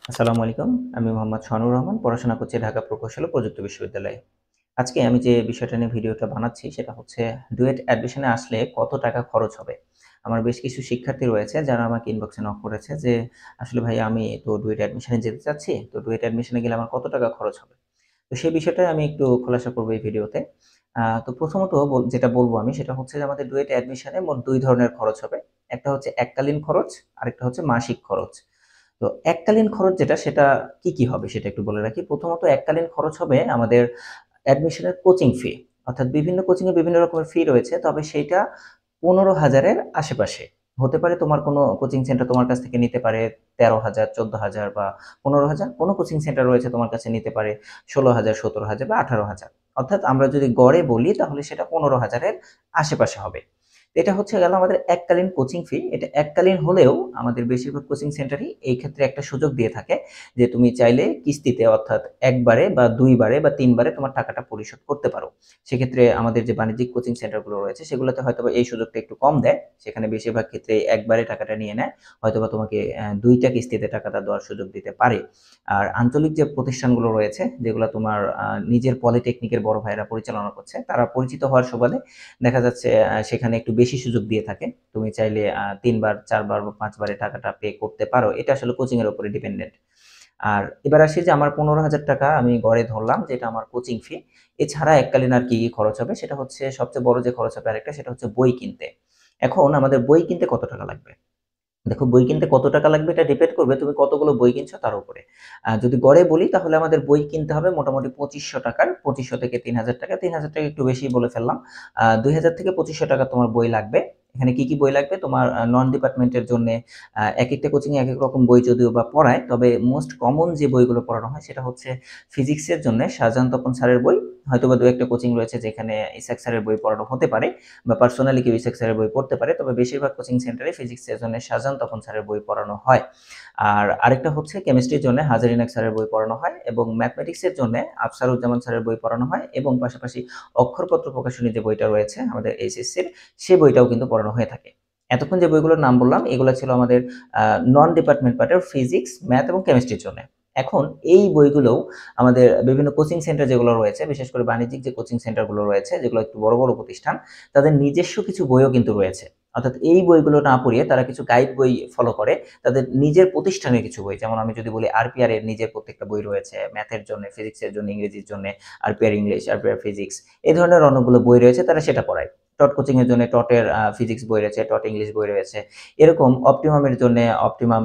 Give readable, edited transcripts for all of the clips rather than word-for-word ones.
আসসালামু আলাইকুম। আমি মোহাম্মদ শানুর রহমান। পড়াশোনা করছি ঢাকা প্রকৌশল ও প্রযুক্তি বিশ্ববিদ্যালয়ে। আজকে আমি যে বিষয়টা নিয়ে ভিডিওটা বানাচ্ছি সেটা হচ্ছে ডুয়েট অ্যাডমিশনে আসলে কত টাকা খরচ হবে? আমার বেশ কিছু শিক্ষার্থী রয়েছে যারা আমাকে ইনবক্সে নক করেছে যে, "আসলে ভাই আমি তো ডুয়েট অ্যাডমিশনে যেতে চাচ্ছি। তো ডুয়েট অ্যাডমিশনে গেলে আমার কত টাকা খরচ হবে?" তো সেই বিষয়টাই আমি একটু খোলাসা করব এই ভিডিওতে। তো প্রথমত যেটা বলব আমি সেটা হচ্ছে যে আমাদের ডুয়েট অ্যাডমিশনে মোট ২ ধরনের খরচ হবে। একটা হচ্ছে এককালীন খরচ, আরেকটা হচ্ছে মাসিক খরচ। তো এককালীন খরচ যেটা সেটা কি হবে সেটা একটু বলে রাখি। প্রথমত এককালীন খরচ হবে আমাদের অ্যাডমিশনের কোচিং ফি। অর্থাৎ বিভিন্ন কোচিং এ বিভিন্ন রকমের ফি রয়েছে। তবে সেইটা ১৫,০০০ এর আশেপাশে। হতে পারে তোমার কোনো কোচিং সেন্টার তোমার কাছ থেকে নিতে পারে ১৩,০০০, ১৪,০০০ বা ১৫,০০০। কোনো কোচিং সেন্টার রয়েছে তোমার কাছে নিতে পারে ১৬,০০০, ১৭,০০০ বা ১৮,০০০। অর্থাৎ আমরা যদি গড়ে বলি তাহলে সেটা ১৫,০০০ এর আশেপাশে হবে। এটা হচ্ছে গেল আমাদের এককালীন কোচিং ফি। এটা এককালীন হলেও আমাদের বেশিরভাগ কোচিং সেন্টারই এই ক্ষেত্রে একটা সুযোগ দিয়ে থাকে যে তুমি চাইলে কিস্তিতে অর্থাৎ একবারে বা ২ বারে বা ৩ বারে তোমার টাকাটা পরিশোধ করতে পারো। সেক্ষেত্রে আমাদের যে বাণিজ্যিক কোচিং সেন্টারগুলো রয়েছে সেগুলোতে হয়তোবা এই সুযোগটা একটু কম দেয়। সেখানে বেশিরভাগ ক্ষেত্রে একবারে টাকাটা নিয়ে নেয়। হয়তোবা তোমাকে ২ টা কিস্তিতে টাকাটা দেওয়ার সুযোগ দিতে পারে। আর আঞ্চলিক যে প্রতিষ্ঠানগুলো রয়েছে যেগুলো তোমার নিজের পলিটেকনিকের বড় ভাইয়েরা পরিচালনা করছে, তারা পরিচিত হওয়ার সুবাদে দেখা যাচ্ছে সেখানে একটু বেশি সুযোগ দিয়ে থাকে। তুমি চাইলে ৩ বার, ৪ বার বা ৫ বারে টাকাটা পে করতে পারো। এটা আসলে কোচিং এর উপরে ডিপেন্ডেন্ট। আর এবার আসি যে আমার ১৫,০০০ টাকা আমি গড়ে ধরলাম যে এটা আমার কোচিং ফি। এছাড়া এককালীন আর কি খরচ হবে সেটা হচ্ছে সবচেয়ে বড় যে খরচ হবে আরেকটা সেটা হচ্ছে বই কিনতে। এখন আমাদের বই কিনতে কত টাকা লাগবে? দেখো বই কিনতে কত টাকা লাগবে এটা ডিপেন্ড করবে তুমি কতগুলো বই কিনছো তার উপরে। যদি গড়ে বলি তাহলে আমাদের বই কিনতে হবে মোটামুটি ৳২৫০০ ৳২৫০০ থেকে ৳৩,০০০ ৳৩,০০০ একটু বেশিই বলে ফেললাম। ৳২,০০০ থেকে ৳২৫০০ তোমার বই লাগবে। এখানে কি বই লাগবে? তোমার নন ডিপার্টমেন্টের জন্যে একেকটা কোচিং এ একেক রকম বই যদিও বা পড়ায়, তবে মোস্ট কমন যে বইগুলো পড়ানো হয় সেটা হচ্ছে ফিজিক্সের জন্যে শাহজাহান তপন স্যারের বই। হয়তোবা ২-১ টা কোচিং রয়েছে যেখানে ইসাক স্যারের বই পড়ানো হতে পারে বা পার্সোনালি কেউ ইসাক স্যারের বই পড়তে পারে। তবে বেশিরভাগ কোচিং সেন্টারে ফিজিক্সের জন্য শাহজাহান তপন স্যারের বই পড়ানো হয়। আর আরেকটা হচ্ছে কেমিস্ট্রির জন্য হাজার ইনাক স্যারের বই পড়ানো হয় এবং ম্যাথমেটিক্সের জন্য আফসারুজ্জামান স্যারের বই পড়ানো হয় এবং পাশাপাশি অক্ষরপত্র প্রকাশনী যে বইটা রয়েছে আমাদের এইচএসসির, সে বইটাও কিন্তু পড়ানো হয়ে থাকে। এতক্ষণ যে বইগুলোর নাম বললাম এগুলো ছিল আমাদের নন ডিপার্টমেন্ট পার্টের ফিজিক্স, ম্যাথ এবং কেমিস্ট্রির জন্য। এখন এই বইগুলোও আমাদের বিভিন্ন কোচিং সেন্টার যেগুলো রয়েছে, বিশেষ করে বাণিজ্যিক যে কোচিং সেন্টারগুলো রয়েছে, যেগুলো একটু বড়, বড় প্রতিষ্ঠান, তাদের নিজস্ব কিছু বইও কিন্তু রয়েছে। অর্থাৎ এই বইগুলো না পড়িয়ে তারা কিছু গাইড বই ফলো করে। তাদের নিজের প্রতিষ্ঠানের কিছু বই, যেমন আমি যদি বলি আরপিআর এর নিজের প্রত্যেকটা বই রয়েছে, ম্যাথের জন্য, ফিজিক্সের জন্য, ইংরেজির জন্য, আরপিআর ইংলিশ, আরপিআর ফিজিক্স, এই ধরনের অনেকগুলো বই রয়েছে, তারা সেটা পড়ায়। টট কোচিং এর জন্য টটের ফিজিক্স বই রয়েছে, টট ইংলিশ বই রয়েছে। এরকম অপটিমামের জন্য অপটিমাম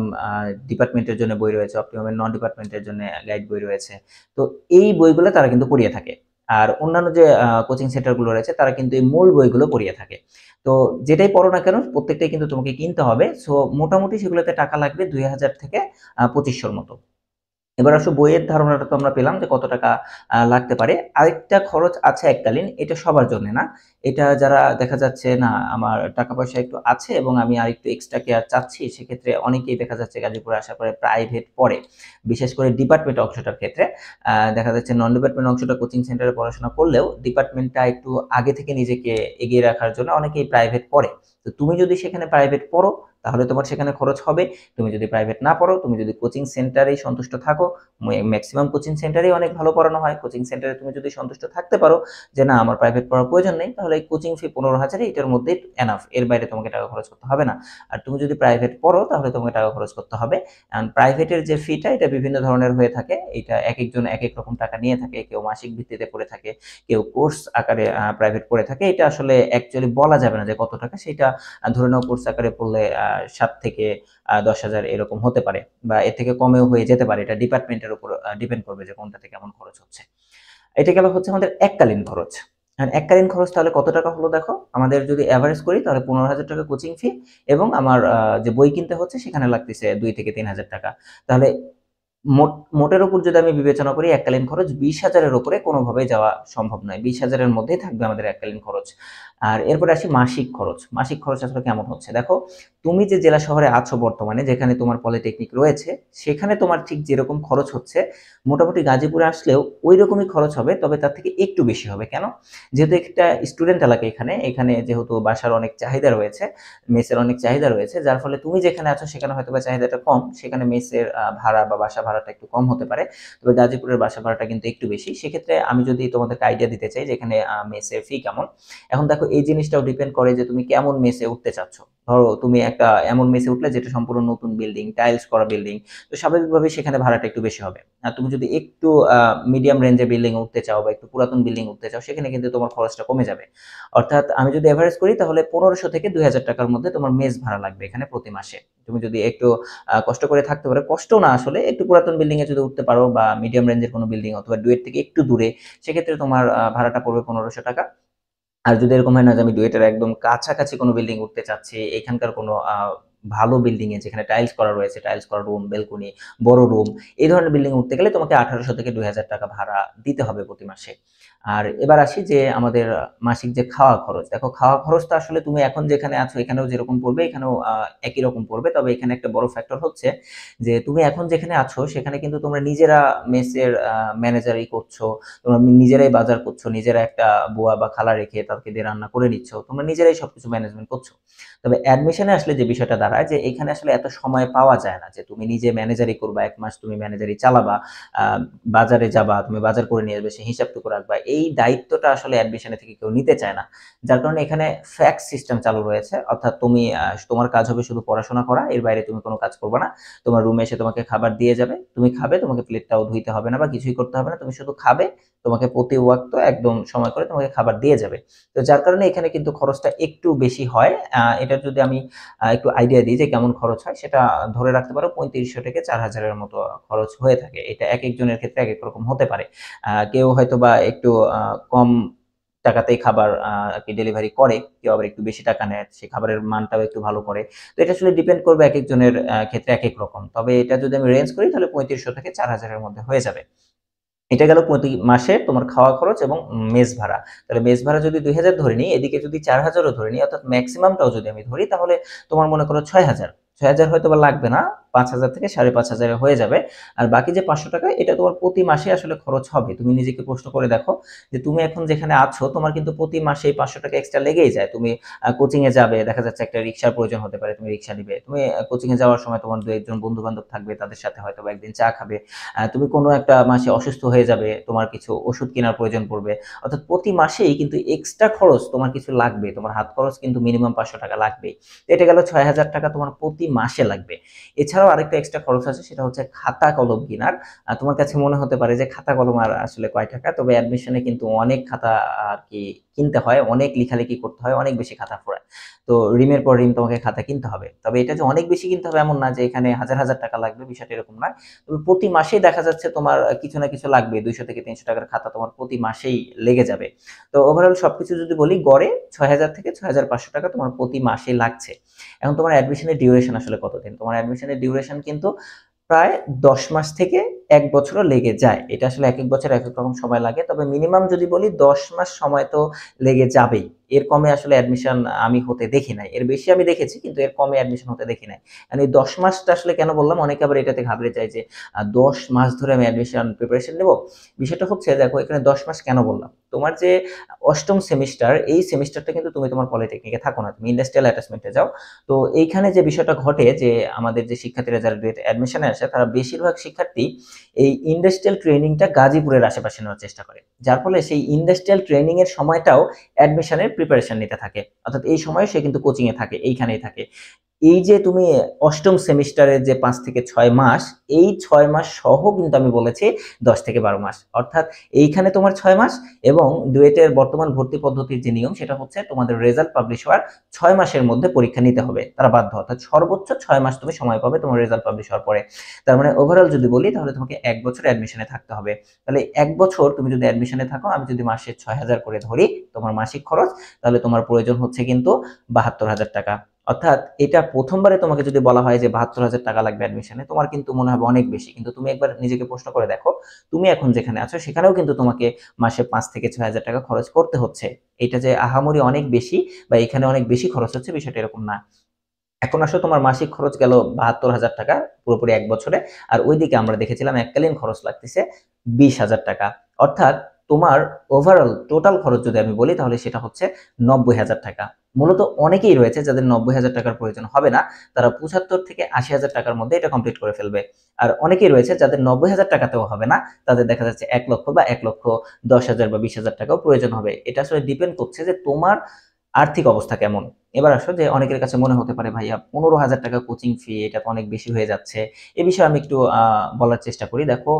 ডিপার্টমেন্টের জন্য বই রয়েছে, অপটিমামের নন ডিপার্টমেন্টের জন্য গাইড বই রয়েছে। তো এই বইগুলো তারা কিন্তু পড়িয়ে থাকে। আর অন্যান্য যে কোচিং সেন্টার গুলো রয়েছে তারা কিন্তু এই মূল বইগুলো পড়িয়ে থাকে। তো যেটাই পড়ো না কেন প্রত্যেকটাই কিন্তু তোমাকে কিনতে হবে। সো মোটামুটি সেগুলোতে টাকা লাগবে ২,০০০ থেকে ২৫০০ র মতো। এবার আসো বইয়ের ধারণাটা তো আমরা পেলাম যে কত টাকা লাগতে পারে। আরেকটা খরচ আছে এককালীন, এটা সবার জন্যে না। এটা যারা দেখা যাচ্ছে না আমার টাকা-পয়সা একটু আছে এবং আমি আরেকটু এক্সট্রা কেয়ার চাচ্ছি, সেক্ষেত্রে অনেকেই দেখা যাচ্ছে গাজীপুরে আসার পরে প্রাইভেট পড়ে। বিশেষ করে ডিপার্টমেন্ট অংশটার ক্ষেত্রে। দেখা যাচ্ছে নন ডিপার্টমেন্ট অংশটা কোচিং সেন্টারে পড়াশোনা করলেও ডিপার্টমেন্টটা একটু আগে থেকে নিজেকে এগিয়ে রাখার জন্য অনেকেই প্রাইভেট পড়ে। তো তুমি যদি সেখানে প্রাইভেট পড়ো তাহলে তোমার সেখানে খরচ হবে। তুমি যদি প্রাইভেট না পড়ো, তুমি যদি কোচিং সেন্টারেই সন্তুষ্ট থাকো, মেক্সিমাম কোচিং সেন্টারেই অনেক ভালো পড়ানো হয়। কোচিং সেন্টারে তুমি যদি সন্তুষ্ট থাকতে পারো যে না আমার প্রাইভেট পড়ার প্রয়োজন নেই, তাহলে এই কোচিং ফি ১৫,০০০ এটার মধ্যেই এনাফ। এর বাইরে তোমাকে টাকা খরচ করতে হবে না। আর তুমি যদি প্রাইভেট পড়ো তাহলে তোমাকে টাকা খরচ করতে হবে। প্রাইভেটের যে ফিটা এটা বিভিন্ন ধরনের হয়ে থাকে। এটা একেকজন একেক রকম টাকা নিয়ে থাকে। কেউ মাসিক ভিত্তিতে পড়ে থাকে, কেউ কোর্স আকারে প্রাইভেট পড়ে থাকে। এটা আসলে অ্যাকচুয়ালি বলা যাবে না যে কত টাকা, সেটা ধরে নাও কোর্স আকারে পড়লে ৭ থেকে ১০,০০০ এরকম হতে পারে বা এর থেকে কমেও হয়ে যেতে পারে। এটা ডিপার্টমেন্টের উপর ডিপেন্ড করবে যে কোনটাতে কেমন খরচ হচ্ছে। এটা গেল হচ্ছে আমাদের এককালীন খরচ। আর এককালীন খরচ তাহলে কত টাকা হলো দেখো? আমাদের যদি এভারেজ করি তাহলে ৳১৫,০০০ কোচিং ফি এবং আমার যে বই কিনতে হচ্ছে সেখানে লাগতেছে ৳২,০০০ থেকে ৳৩,০০০। তাহলে মোটের উপর যদি আমি বিবেচনা করি এককালীন খরচ ২০,০০০ এর উপরে কোনোভাবেই যাওয়া সম্ভব নয়। ২০,০০০ এর মধ্যেই থাকবে আমাদের এককালীন খরচ। আর এরপরে আসি মাসিক খরচ। মাসিক খরচ আসলে কেমন হচ্ছে? দেখো, তুমি যে জেলা শহরে আছো বর্তমানে, যেখানে তোমার পলিটেকনিক রয়েছে, সেখানে তোমার ঠিক যেরকম খরচ হচ্ছে, মোটামুটি গাজীপুরে আসলেও ঐরকমই খরচ হবে, তবে তার থেকে একটু বেশি হবে। কেন? যেহেতু একটা স্টুডেন্ট এলাকা এখানে, এখানে যেহেতু বাসার অনেক চাহিদা রয়েছে, মেসের অনেক চাহিদা রয়েছে, যার ফলে তুমি যেখানে আছো সেখানে হয়তোবা চাহিদাটা কম। সেখানে মেসের ভাড়া বা বাসা ভাড়া ভাড়াটা একটু কম হতে পারে, তবে গাজীপুরের বাসা ভাড়াটা কিন্তু একটু বেশি। সেক্ষেত্রে আমি যদি তোমাদেরকে আইডিয়া দিতে চাই যে এখানে মেসের ফি কেমন, এখন দেখো এই জিনিসটাও ডিপেন্ড করে যে তুমি কেমন মেসে উঠতে চাচ্ছ। ধরো তুমি একটা এমন মেসে উঠলে যেটা সম্পূর্ণ নতুন বিল্ডিং, টাইলস করা বিল্ডিং, তো স্বাভাবিকভাবে সেখানে ভাড়াটা একটু বেশি হবে। আর তুমি যদি একটু মিডিয়াম রেঞ্জের বিল্ডিং উঠতে চাও বা একটু পুরাতন বিল্ডিং উঠতে চাও, সেখানে কিন্তু তোমার খরচটা কমে যাবে। অর্থাৎ আমি যদি এভারেজ করি তাহলে 1500 থেকে 2000 টাকার মধ্যে তোমার মেস ভাড়া লাগবে এখানে প্রতি মাসে। তুমি যদি একটু কষ্ট করে থাকতে পারো, কষ্ট না আসলে, একটু পুরাতন বিল্ডিং এ যদি উঠতে পারো বা মিডিয়াম রেঞ্জের কোনো বিল্ডিং অথবা ডুয়েট থেকে একটু দূরে, সেক্ষেত্রে তোমার ভাড়াটা পড়বে 1500 টাকা। আর যদি এরকম হয় না যে আমি ডুয়েটের একদম কাছাকাছি কোনো বিল্ডিং উঠতে চাচ্ছি, এখানকার কোনো ভালো বিল্ডিং এ যেখানে টাইলস করা রয়েছে, টাইলস করা রুম, বেলকনি, বড় রুম, এই ধরনের বিল্ডিং উঠতে গেলে তোমাকে 1800 থেকে 2000 টাকা ভাড়া দিতে হবে প্রতি মাসে। আর এবার আসি যে আমাদের মাসিক যে খাওয়া খরচ। দেখো খাওয়া খরচটা আসলে তুমি এখন যেখানে আছো এখানেও যেরকম পড়বে, এখানেও একই রকম পড়বে। তবে এখানে একটা বড় ফ্যাক্টর হচ্ছে যে তুমি এখন যেখানে আছো সেখানে কিন্তু তোমরা নিজেরা মেসের ম্যানেজারই করছো, তোমরা নিজেরাই বাজার করছো, নিজেরা একটা বুয়া বা খালা রেখে তাদেরকে দিয়ে রান্না করে নিচ্ছ, তোমরা নিজেরাই সবকিছু ম্যানেজমেন্ট করছো। তবে অ্যাডমিশনে আসলে যে বিষয়টা দাঁড়ায় যে এখানে আসলে এত সময় পাওয়া যায় না যে তুমি নিজে ম্যানেজারি করবা, 1 মাস তুমি ম্যানেজারি চালাবা, বাজারে যাবা, তুমি বাজার করে নিয়ে আসবে, সেই হিসাবটুকু রাখবা, এই দায়িত্বটা আসলে অ্যাডমিশনে থেকে কেউ নিতে চায় না। যার কারণে এখানে ফ্যাক্স সিস্টেম চালু রয়েছে, অর্থাৎ তুমি তোমার কাজ হবে শুধু পড়াশোনা করা, এর বাইরে তুমি কোনো কাজ করবে না। তোমার রুমে এসে তোমাকে খাবার দিয়ে যাবে, তুমি খাবে, তোমাকে প্লেটটাও ধুইতে হবে না বা কিছুই করতে হবে না, তুমি শুধু খাবে, তোমাকে প্রতি ওয়াক্ত একদম সময় করে তোমাকে খাবার দিয়ে যাবে। তো যার কারণে এখানে কিন্তু খরচটা একটু বেশি হয়। এটার যদি আমি একটু আইডিয়া দিই যে কেমন খরচ হয়, সেটা ধরে রাখতে পারো 3500 থেকে 4000 এর মতো খরচ হয়ে থাকে। এটা একেকজনের ক্ষেত্রে একেক রকম হতে পারে। কেউ হয়তোবা একটু কম টাকাতেই খাবার আরকি ডেলিভারি করে, কেউ আবার একটু বেশি টাকা নেয়, সে খাবারের মানটাও একটু ভালো করে। তো এটা আসলে ডিপেন্ড করবে একেকজনের ক্ষেত্রে একেক রকম। তবে এটা যদি আমি রেঞ্জ করি তাহলে 3500 থেকে 4000 এর মধ্যে হয়ে যাবে। এটা গেল প্রতি মাসে তোমার খাওয়া খরচ এবং মেস ভাড়া। তাহলে মেস ভাড়া যদি ২০০০ ধরে নিই, এদিকে যদি ৪০০০ ও ধরে নিই, অর্থাৎ ম্যাক্সিমামটাও যদি আমি ধরি, তাহলে তোমার মনে করো ৬০০০। ৬০০০ হয়তোবা লাগবে না, ৫০০০ থেকে ৫৫০০ এ হয়ে যাবে। আর বাকি যে ৫০০ টাকা, এটা তোমার প্রতি মাসে আসলে খরচ হবে। তুমি নিজেকে প্রশ্ন করে দেখো যে তুমি এখন যেখানে আছো তোমার কিন্তু প্রতি মাসে এই ৫০০ টাকা এক্সট্রা লেগেই যায়। তুমি কোচিং এ যাবে, দেখা যাচ্ছে একটা রিক্সার প্রয়োজন হতে পারে, তুমি রিক্সা নিবে। তুমি কোচিং এ যাওয়ার সময় তোমার ২-১ জন বন্ধু-বান্ধব থাকবে, তাদের সাথে হয়তোবা একদিন চা খাবে। তুমি কোনো একটা মাসে অসুস্থ হয়ে যাবে, তোমার কিছু ওষুধ কেনার প্রয়োজন পড়বে। অর্থাৎ প্রতি মাসেই কিন্তু এক্সট্রা খরচ তোমার কিছু লাগবে। তোমার হাত খরচ কিন্তু মিনিমাম ৫০০ টাকা লাগবেই। তো এটা গেল ৬০০০ টাকা তোমার প্রতি মাসে লাগবে। এছাড়াও আরেকটা এক্সট্রা খরচ আছে, সেটা হচ্ছে খাতা কলম কেনার। তোমার কাছে মনে হতে পারে যে খাতা কলম আর আসলে কয় টাকা? তবে অ্যাডমিশনে কিন্তু অনেক খাতা আরকি কিনতে হয়, অনেক লিখালেখি করতে হয়, অনেক বেশি খাতা ফুরায়। তো রিমের পর রিম তোমাকে খাতা কিনতে হবে। তবে এটা যে অনেক বেশি কিনতে হবে এমন না, যে এখানে হাজার টাকা লাগবে, বিষয়টা এরকম নয়। তবে প্রতি মাসেই দেখা যাচ্ছে তোমার কিছু না কিছু লাগবে। ২০০ থেকে ৩০০ টাকার খাতা তোমার প্রতি মাসেই লেগে যাবে। তো ওভারঅল সবকিছু যদি বলি, গড়ে ৬০০০ থেকে ৬৫০০ টাকা তোমার প্রতি মাসে লাগছে। এখন তোমার অ্যাডমিশনের ডিউরেশন আসলে কতদিন? তোমার অ্যাডমিশনের ডিউরেশন কিন্তু প্রায় ১০ মাস থেকে ১ বছরও লেগে যায়। এটা আসলে একেক বছর একেক রকম সময় লাগে। তবে মিনিমাম যদি বলি ১০ মাস সময় তো লেগে যাবেই। এর কমে আসলে অ্যাডমিশন আমি হতে দেখি নাই। এর বেশি আমি দেখেছি, কিন্তু এর কমে অ্যাডমিশন হতে দেখি নাই। আর এই ১০ মাসটা আসলে কেন বললাম? অনেকে আবার এটাতে ঘাবড়ে যায় যে ১০ মাস ধরে আমি অ্যাডমিশন প্রিপারেশন নেব। বিষয়টা হচ্ছে, দেখো এখানে ১০ মাস কেন বললাম? তোমার যে ৮ম সেমিস্টার, এই সেমিস্টারটা কিন্তু তুমি তোমার পলিটেকনিকে থাকো না। তুমি ইন্ডাস্ট্রিয়াল অ্যাটাচমেন্টে যাও। তো এইখানে যে বিষয়টা ঘটে যে আমাদের যে শিক্ষার্থীরা যারা ডুয়েট অ্যাডমিশনে আসে, তারা বেশিরভাগ শিক্ষার্থী এই ইন্ডাস্ট্রিয়াল ট্রেনিংটা গাজীপুরের আশেপাশে নেওয়ার চেষ্টা করে। যার ফলে সেই ইন্ডাস্ট্রিয়াল ট্রেনিং এর সময়টাও অ্যাডমিশনের প্রিপারেশন নিতে থাকে। অর্থাৎ এই সময়ে সে কিন্তু কোচিং এ থাকে, এইখানেই থাকে। এই যে তুমি ৮ম সেমিস্টারের যে ৫ থেকে ৬ মাস, এই ৬ মাস সহ কিন্তু আমি বলেছি ১০ থেকে ১২ মাস। অর্থাৎ এইখানে তোমার ৬ মাস, এবং ডুয়েটের বর্তমান ভর্তি পদ্ধতির যে নিয়ম, সেটা হচ্ছে তোমাদের রেজাল্ট পাবলিশ হওয়ার ৬ মাসের মধ্যে পরীক্ষা নিতে হবে। তারা বাধ্য। অর্থাৎ সর্বোচ্চ ৬ মাস তুমি সময় পাবে তোমার রেজাল্ট পাবলিশ হওয়ার পরে। তার মানে ওভারঅল যদি বলি, তাহলে তোমাকে ১ বছর অ্যাডমিশনে থাকতে হবে। তাহলে ১ বছর তুমি যদি অ্যাডমিশনে থাকো, আমি যদি মাসে ৬০০০ করে ধরি তোমার মাসিক খরচ, তাহলে তোমার প্রয়োজন হচ্ছে কিন্তু ৭২,০০০ টাকা। অর্থাৎ এটা ১ম বারে তোমাকে যদি বলা হয় যে ৭২,০০০ টাকা লাগবে অ্যাডমিশনে, তোমার কিন্তু মনে হবে অনেক বেশি। কিন্তু তুমি একবার নিজেকে প্রশ্ন করে দেখো, তুমি এখন যেখানে আছো সেখানেও কিন্তু তোমাকে মাসে ৫ থেকে ৬০০০ টাকা খরচ করতে হচ্ছে। এটা যে আহামরি অনেক বেশি বা এখানে অনেক বেশি খরচ হচ্ছে, বিষয়টা এরকম না। এখন আসলে তোমার মাসিক খরচ গেল ৭২,০০০ টাকা পুরোপুরি ১ বছরে। আর ওইদিকে আমরা দেখেছিলাম এককালীন খরচ লাগতেছে ২০,০০০ টাকা। অর্থাৎ তোমার ওভারঅল টোটাল খরচ যদি আমি বলি, তাহলে সেটা হচ্ছে ৯০,০০০ টাকা। মূলত অনেকেই রয়েছে যাদের 90,000 টাকার প্রয়োজন হবে না, তারা 75 থেকে 80,000 টাকার মধ্যে এটা কমপ্লিট করে ফেলবে। আর অনেকেই রয়েছে যাদের 90,000 টাকাতেও হবে না, তাদের দেখা যাচ্ছে 1 লক্ষ বা 1,10,000 বা 20,000 টাকাও প্রয়োজন হবে। এটা আসলে ডিপেন্ড করছে যে তোমার আর্থিক অবস্থা কেমন। এবার আসো যে অনেকের কাছে মনে হতে পারে ভাইয়া 15,000 টাকা কোচিং ফি, এটা তো অনেক বেশি হয়ে যাচ্ছে। এ বিষয়ে আমি একটু বলার চেষ্টা করি। দেখো,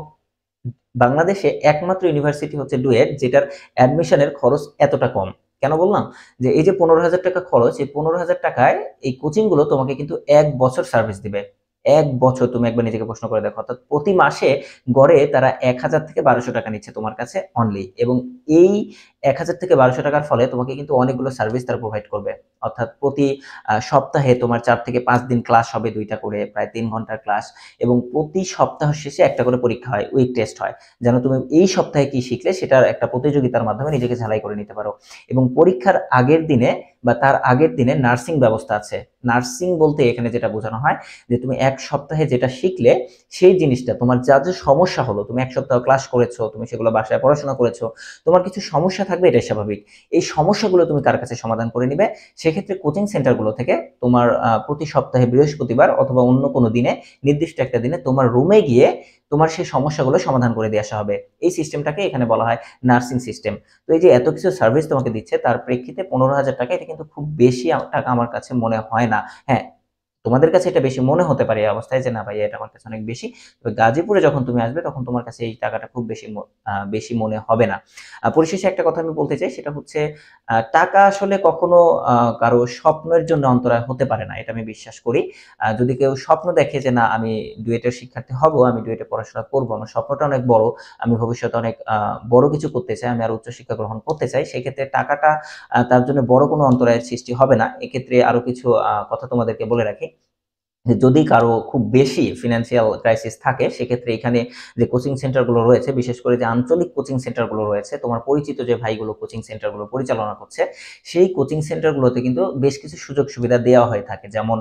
বাংলাদেশে একমাত্র ইউনিভার্সিটি হচ্ছে ডুয়েট যেটার অ্যাডমিশনের খরচ এতটা কম। কেন বললাম? যে এই যে 15,000 টাকা খরচ, এই 15,000 টাকায় এই কোচিং গুলো তোমাকে কিন্তু ১ বছর সার্ভিস দিবে। ১ বছর, তুমি একবার নিজেকে প্রশ্ন করে দেখো। অর্থাৎ প্রতি মাসে গড়ে তারা ১,০০০ থেকে ১২০০ টাকা নিচ্ছে তোমার কাছে অনলি, এবং এই ১,০০০ থেকে ১২০০ টাকার ফলে তোমাকে কিন্তু অনেকগুলো সার্ভিস তারা প্রোভাইড করবে। অর্থাৎ প্রতি সপ্তাহে তোমার ৪ থেকে ৫ দিন ক্লাস হবে, ২ টা করে প্রায় ৩ ঘন্টার ক্লাস, এবং প্রতি সপ্তাহ শেষে একটা করে পরীক্ষা হয়, উইক টেস্ট হয়। যেন তুমি এই সপ্তাহে কি শিখলে সেটার একটা প্রতিযোগিতার মাধ্যমে নিজেকে ঝালাই করে নিতে পারো। এবং পরীক্ষার আগের দিনে বা তার আগের দিনে নার্সিং ব্যবস্থা আছে। নার্সিং বলতে এখানে যেটা বোঝানো হয় যে তুমি ১ সপ্তাহে যেটা শিখলে সেই জিনিসটা তোমার যা সমস্যা হলো, তুমি ১ সপ্তাহ ক্লাস করেছো, তুমি সেগুলো বাসায় পড়াশোনা করেছো, তোমার কিছু সমস্যা থাকবে, এটাই স্বাভাবিক। এই সমস্যাগুলো তুমি কার কাছে সমাধান করে নিবে? সেক্ষেত্রে কোচিং সেন্টারগুলো থেকে তোমার প্রতি সপ্তাহে বৃহস্পতিবার অথবা অন্য কোনো দিনে, নির্দিষ্ট একটা দিনে তোমার রুমে গিয়ে তোমার সেই সমস্যাগুলো সমাধান করে দিয়ে আসা হবে। এই সিস্টেমটাকে এখানে বলা হয় নার্সিং সিস্টেম। তো এই যে এত কিছু সার্ভিস তোমাকে দিচ্ছে, তার প্রেক্ষিতে 15,000 টাকা, এটা কিন্তু খুব বেশি টাকা আমার কাছে মনে হয় না। হ্যাঁ, তোমাদের কাছে এটা বেশি মনে হতে পারে এই অবস্থায় যে, "না ভাইয়া, এটা আমার কাছে অনেক বেশি।" তবে গাজীপুরে যখন তুমি আসবে তখন তোমার কাছে এই টাকাটা খুব বেশি মনে হবে না। পরিশেষে একটা কথা আমি বলতে চাই, সেটা হচ্ছে টাকা আসলে কখনো কারো স্বপ্নের জন্য অন্তরায় হতে পারে না। এটা আমি বিশ্বাস করি। যদি কেউ স্বপ্ন দেখে যে, "না, আমি ডুয়েটের শিক্ষার্থী হব, আমি ডুয়েটে পড়াশোনা করব, আমার স্বপ্নটা অনেক বড়, আমি ভবিষ্যতে অনেক বড় কিছু করতে চাই, আমি আরো উচ্চশিক্ষা গ্রহণ করতে চাই।" সেক্ষেত্রে টাকাটা তার জন্য বড় কোনো অন্তরায়ের সৃষ্টি হবে না। এক্ষেত্রে আরো কিছু কথা তোমাদেরকে বলে রাখি। যদি কারো খুব বেশি ফিন্যান্সিয়াল ক্রাইসিস থাকে, সেক্ষেত্রে এখানে যে কোচিং সেন্টার গুলো রয়েছে, বিশেষ করে যে আঞ্চলিক কোচিং সেন্টার গুলো রয়েছে, তোমার পরিচিত যে ভাইগুলো কোচিং সেন্টার গুলো পরিচালনা করছে, সেই কোচিং সেন্টার গুলোতে কিন্তু বেশ কিছু সুযোগ সুবিধা দেওয়া হয়ে থাকে। যেমন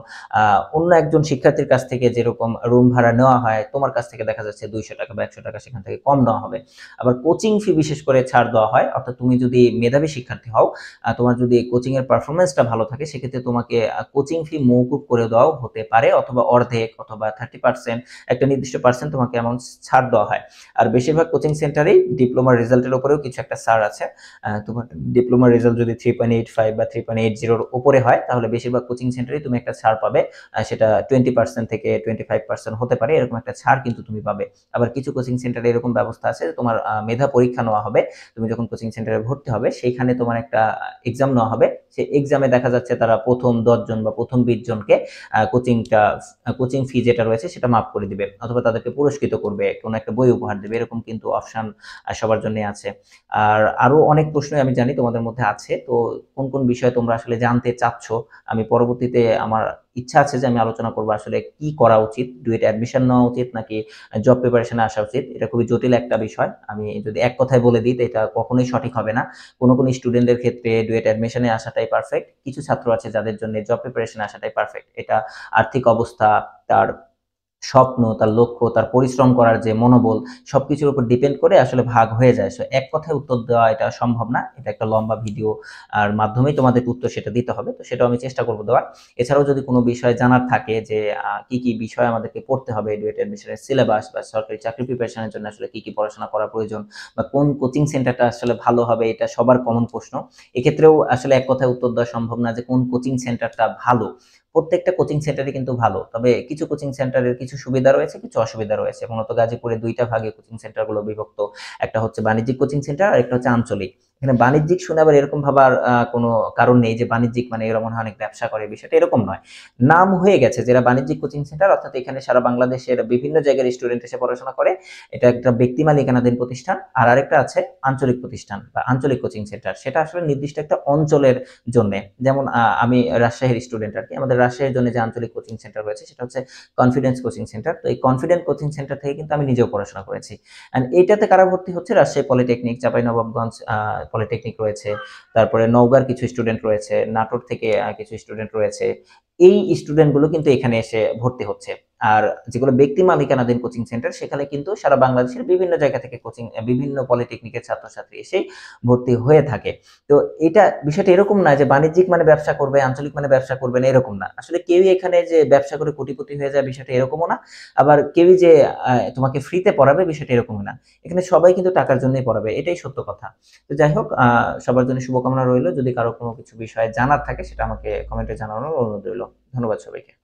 অন্য একজন শিক্ষার্থীর কাছ থেকে যেরকম রুম ভাড়া নেওয়া হয়, তোমার কাছ থেকে দেখা যাচ্ছে ৳২০০ বা ৳১০০ সেখান থেকে কম নেওয়া হবে। আবার কোচিং ফি বিশেষ করে ছাড় দেওয়া হয়। অর্থাৎ তুমি যদি মেধাবী শিক্ষার্থী হও, তোমার যদি কোচিং এর পারফরম্যান্সটা ভালো থাকে, সেক্ষেত্রে তোমাকে কোচিং ফি মওকুফ করে দেওয়াও হতে পারে, অথবা অর্ধেক অথবা 30%, একটা নির্দিষ্ট পার্সেন্ট তোমাকে অ্যামাউন্ট ছাড় দেওয়া হয়। আর বেশিরভাগ কোচিং সেন্টারেই ডিপ্লোমার রেজাল্টের উপরেও কিছু একটা ছাড় আছে। তোমার ডিপ্লোমার রেজাল্ট যদি 3.85 বা 3.80 এর উপরে হয়, তাহলে বেশিরভাগ কোচিং সেন্টারেই তুমি একটা ছাড় পাবে। সেটা 20% থেকে 25% হতে পারে, এরকম একটা ছাড় কিন্তু তুমি পাবে। আবার কিছু কোচিং সেন্টারে এরকম ব্যবস্থা আছে যে তোমার মেধা পরীক্ষা নেওয়া হবে। তুমি যখন কোচিং সেন্টারে ভর্তি হবে, সেইখানে তোমার একটা এক্সাম নেওয়া হবে। সেই এক্সামে দেখা যাচ্ছে তারা ১ম ১০ জন বা ১ম ২০ জনকে কোচিং ফি যেটা রয়েছে সেটা মাফ করে দিবে, অথবা তাদেরকে পুরস্কৃত করবে, কোনো একটা বই উপহার দেবে। এরকম কিন্তু অপশন সবার জন্যই আছে। আর আরো অনেক প্রশ্নই আমি জানি তোমাদের মধ্যে আছে। তো কোন, কোন বিষয়ে তোমরা আসলে জানতে চাচ্ছ, আমি পরবর্তীতে আমার ইচ্ছা আছে যে আমি আলোচনা করব আসলে কি করা উচিত? ডুয়েটে অ্যাডমিশন নেওয়া উচিত নাকি জব প্রিপারেশন এ আসা উচিত? এটা খুবই জটিল একটা বিষয়। আমি যদি এক কথায় বলে দিই, তো এটা কখনোই সঠিক হবে না। কোনো, কোনো স্টুডেন্টদের ক্ষেত্রে ডুয়েট অ্যাডমিশন এ আসাটাই পারফেক্ট। কিছু ছাত্র আছে যাদের জন্য জব প্রিপারেশন এ আসাটাই পারফেক্ট। এটা আর্থিক অবস্থা, তার স্বপ্ন, তার লক্ষ্য, তার পরিশ্রম করার যে মনোবল, সবকিছুর উপর ডিপেন্ড করে আসলে ভাগ হয়ে যায়। সো এক কথায় উত্তর দেওয়া এটা সম্ভব না। এটা একটা লম্বা ভিডিও আর মাধ্যমেই তোমাদেরকে উত্তর সেটা দিতে হবে। তো সেটাও আমি চেষ্টা করব দেওয়ার। এছাড়াও যদি কোনো বিষয় জানার থাকে যে কি, কি বিষয় আমাদেরকে পড়তে হবে ডুয়েট অ্যাডমিশনের সিলেবাস, বা সরকারি চাকরি প্রিপারেশন এর জন্য আসলে কি, কি পড়াশোনা করা প্রয়োজন, বা কোন কোচিং সেন্টারটা আসলে ভালো হবে, এটা সবার কমন প্রশ্ন। এক্ষেত্রেও আসলে এক কথায় উত্তর দেওয়া সম্ভব না যে কোন কোচিং সেন্টারটা ভালো। প্রত্যেকটা কোচিং সেন্টারই কিন্তু ভালো। তবে কিছু কোচিং সেন্টারের কিছু সুবিধা রয়েছে, কিছু অসুবিধা রয়েছে। মূলত গাজীপুরে ২ টা ভাগে কোচিং সেন্টারগুলো বিভক্ত। একটা হচ্ছে বাণিজ্যিক কোচিং সেন্টার, আরেকটা হচ্ছে আঞ্চলিক। এখানে বাণিজ্যিক শুনে আবার এরকম ভাবার কোনো কারণ নেই যে বাণিজ্যিক মানে এরা মনে হয় অনেক ব্যবসা করে, বিষয়টা এরকম নয়। নাম হয়ে গেছে যেটা বাণিজ্যিক কোচিং সেন্টার, অর্থাৎ এখানে সারা বাংলাদেশের বিভিন্ন জায়গার স্টুডেন্ট এসে পড়াশোনা করে। এটা একটা ব্যক্তি মালিকানাধীন প্রতিষ্ঠান। আর আরেকটা আছে আঞ্চলিক প্রতিষ্ঠান বা আঞ্চলিক কোচিং সেন্টার। সেটা আসলে নির্দিষ্ট একটা অঞ্চলের জন্যে। যেমন আমি রাজশাহীর স্টুডেন্ট আরকি। আমাদের রাজশাহীর জন্য যে আঞ্চলিক কোচিং সেন্টার রয়েছে সেটা হচ্ছে কনফিডেন্স কোচিং সেন্টার। তো এই কনফিডেন্ট কোচিং সেন্টার থেকে কিন্তু আমি নিজেও পড়াশোনা করেছি। অ্যান্ড এইটাতে কারা ভর্তি হচ্ছে? রাজশাহী পলিটেকনিক, চাঁপাইনবাবগঞ্জ পলিটেকনিক রয়েছে। তারপরে নওগাঁর কিছু স্টুডেন্ট রয়েছে, নাটোর থেকে কিছু স্টুডেন্ট রয়েছে। এই স্টুডেন্টগুলো কিন্তু এখানে এসে ভর্তি হচ্ছে। আর যেগুলো ব্যক্তি মালিকানাধীন কোচিং সেন্টার সেখানে কিন্তু সারা বাংলাদেশের বিভিন্ন জায়গা থেকে বিভিন্ন পলিটেকনিকের ছাত্রছাত্রী এসেই ভর্তি হয়ে থাকে। তো বিষয়টা এরকম না যে বাণিজ্যিক মানে ব্যবসা করবে, আঞ্চলিক মানে ব্যবসা করবে না, এরকম না। আসলে কেউই এখানে যে ব্যবসা করে কোটিপতি হয়ে যায় বিষয়টা এরকমও না। আবার কেউই যে তোমাকে ফ্রিতে পড়াবে বিষয়টা এরকমও না। এখানে সবাই কিন্তু টাকার জন্যই পড়াবে। এটাই সত্য কথা। তো যাই হোক, সবার জন্য শুভকামনা রইলো। যদি কারো কোনো কিছু বিষয়ে জানার থাকে সেটা আমাকে কমেন্টে জানানোর অনুরোধ রইলো। ধন্যবাদ সবাইকে।